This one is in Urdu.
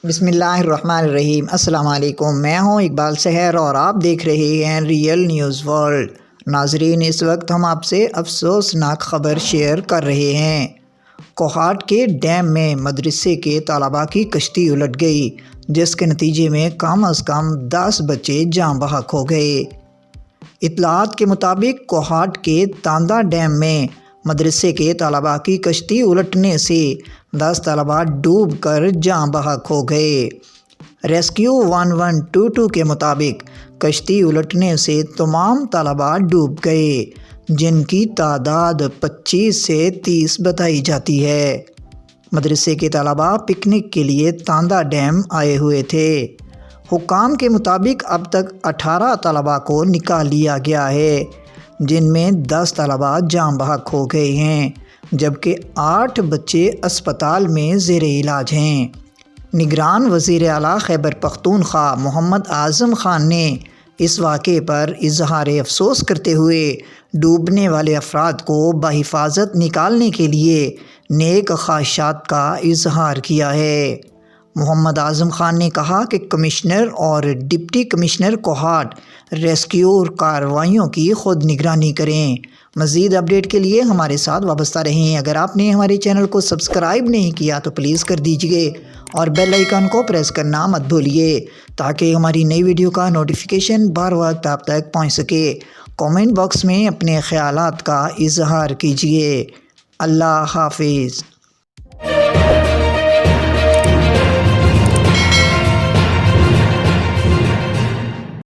بسم اللہ الرحمن الرحیم۔ السلام علیکم، میں ہوں اقبال سحر اور آپ دیکھ رہے ہیں ریئل نیوز ورلڈ۔ ناظرین، اس وقت ہم آپ سے افسوسناک خبر شیئر کر رہے ہیں۔ کوہاٹ کے ڈیم میں مدرسے کے طلباء کی کشتی الٹ گئی، جس کے نتیجے میں کم از کم 10 بچے جاں بحق ہو گئے۔ اطلاعات کے مطابق کوہاٹ کے تاندا ڈیم میں مدرسے کے طلباء کی کشتی الٹنے سے 10 طلباء ڈوب کر جاں بحق ہو گئے۔ ریسکیو 1122 کے مطابق کشتی الٹنے سے تمام طلباء ڈوب گئے، جن کی تعداد 25 سے 30 بتائی جاتی ہے۔ مدرسے کے طلباء پکنک کے لیے تاندا ڈیم آئے ہوئے تھے۔ حکام کے مطابق اب تک 18 طلباء کو نکال لیا گیا ہے، جن میں 10 طلباء جاں بحق ہو گئے ہیں، جبکہ 8 بچے اسپتال میں زیر علاج ہیں۔ نگران وزیر اعلیٰ خیبر پختونخوا محمد اعظم خان نے اس واقعے پر اظہار افسوس کرتے ہوئے ڈوبنے والے افراد کو بحفاظت نکالنے کے لیے نیک خواہشات کا اظہار کیا ہے۔ محمد اعظم خان نے کہا کہ کمشنر اور ڈپٹی کمشنر کوہاٹ ریسکیو کارروائیوں کی خود نگرانی کریں۔ مزید اپڈیٹ کے لیے ہمارے ساتھ وابستہ رہیں۔ اگر آپ نے ہمارے چینل کو سبسکرائب نہیں کیا تو پلیز کر دیجئے اور بیل آئیکن کو پریس کرنا مت بھولیے، تاکہ ہماری نئی ویڈیو کا نوٹیفیکیشن بر وقت آپ تک پہنچ سکے۔ کامنٹ باکس میں اپنے خیالات کا اظہار کیجئے۔ اللہ حافظ۔